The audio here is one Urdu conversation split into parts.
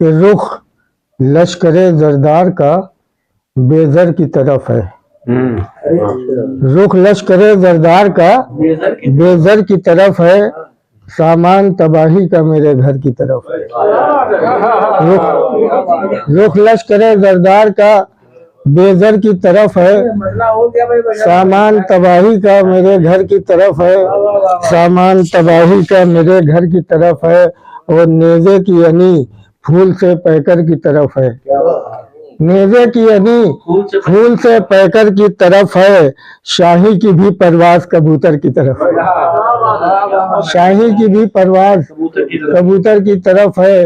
کہ رخ لشکر زردار کا بے زر کی طرف ہے، رخ لشکر زردار کا بے زر کی طرف ہے، سامان تباہی کا میرے گھر کی طرف ہے۔ رخ لشکر زردار کا بے زر کی طرف ہے، سامان تباہی کا میرے گھر کی طرف ہے، سامان تباہی کا میرے گھر کی طرف ہے، اور نیزے کی انی پھول سے پیکر کی طرف ہے، نیزے کی انی پھول سے پیکر کی طرف ہے، شاہی کی بھی پرواز کبوتر کی طرف ہے، شاہی کی بھی پرواز کبوتر کی طرف ہے،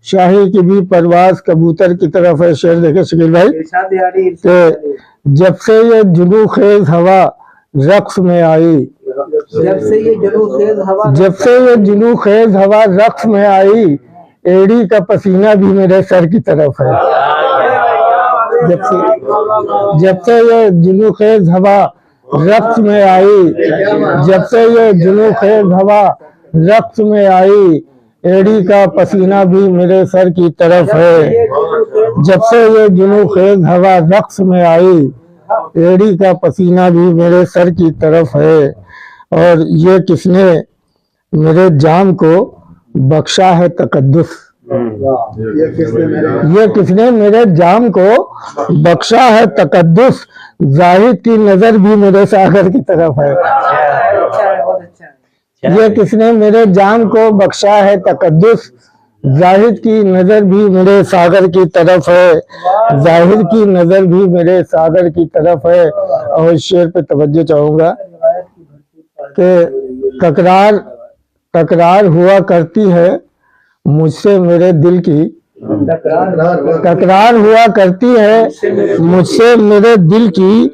شاہی کی بھی پرواز کبوتر کی طرف ہے۔ شعر دیکھیں شکیل بھائی کہ جب سے یہ جنوں خیز ہوا رقص میں آئی، جب سے یہ جنوں خیز ہوا رقص میں آئی، ایڑی کا پسینہ بھی میرے سر کی طرف ہے، جب سے یہ جنوں خیز ہوا رقص میں آئی، جب سے یہ جنوں خیز ہوا رقص میں آئی، ایڑی کا پسینہ بھی میرے سر کی طرف ہے، جب سے یہ جنوں خیز ہوا رقص میں آئی، ایڑی کا پسینہ بھی میرے سر کی طرف ہے۔ اور یہ کس نے میرے جام کو بخشا ہے تقدس، یہ کس نے میرے جام کو بخشا ہے تقدس، زاہد کی نظر بھی میرے ساغر کی طرف ہے، یہ کس نے میرے جام کو بخشا ہے تقدس، زاہد کی نظر بھی میرے ساغر کی طرف ہے، زاہد کی نظر بھی میرے ساغر کی طرف ہے۔ اور اس شعر پہ توجہ چاہوں گا کہ تکرار ہوا کرتی ہے مجھ سے میرے دل کی، تکرار ہوا کرتی ہے مجھ سے میرے دل کی،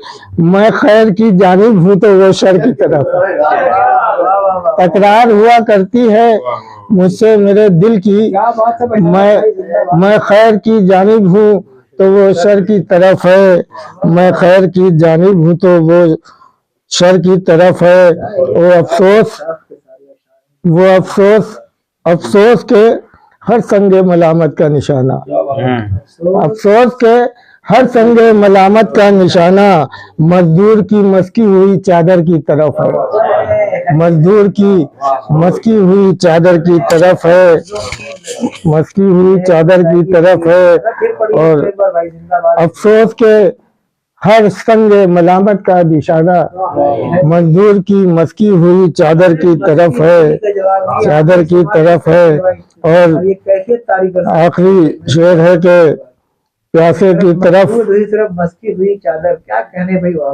میں خیر کی جانب ہوں تو وہ شر کی طرف ہے، تکرار ہوا کرتی ہے مجھ سے میرے دل کی، میں خیر کی جانب ہوں تو وہ شر کی طرف ہے، میں خیر کی جانب ہوں تو وہ شر کی طرف ہے۔ وہ افسوس کے ہر سنگ ملامت کا نشانہ، افسوس کے ہر سنگ ملامت کا نشانہ، مزدور کی مسکی ہوئی چادر کی طرف ہے، مزدور کی مسکی ہوئی چادر کی طرف ہے، مسکی ہوئی چادر کی طرف ہے۔ اور افسوس کے ہر سنگ ملامت کا نشانہ، مزدور کی مسکی ہوئی چادر کی طرف ہے، چادر کی طرف ہے۔ اور آخری شعر ہے کہ پیاسے کی طرف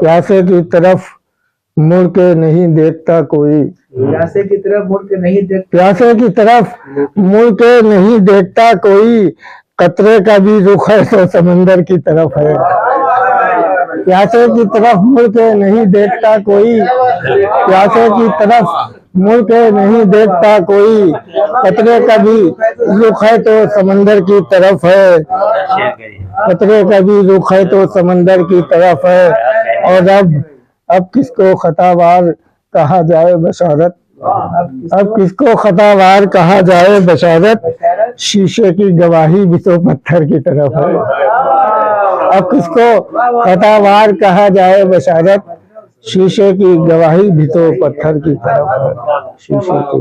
پیاسے کی طرف مڑ کے نہیں دیکھتا کوئی، پیاسے کی طرف مڑ کے نہیں دیکھتا کوئی، قطرے کا بھی رخ ہے تو سمندر کی طرف ہے، پیاسے کی طرف مڑ کے نہیں دیکھتا کوئی، پیاسے کی طرف مڑ کے نہیں دیکھتا کوئی، قطرے کا بھی رخ ہے تو سمندر کی طرف ہے، قطرے کا بھی رخ ہے تو سمندر کی طرف ہے۔ اور اب کس کو خطا وار کہا جائے بشارت، اب کس کو خطا وار کہا جائے بشارت، شیشے کی گواہی بھی تو پتھر کی طرف ہے، اب کس کو خطا وار کہا جائے بشارت، شیشے کی گواہی بھی تو پتھر کی طرف ہے، شیشے کی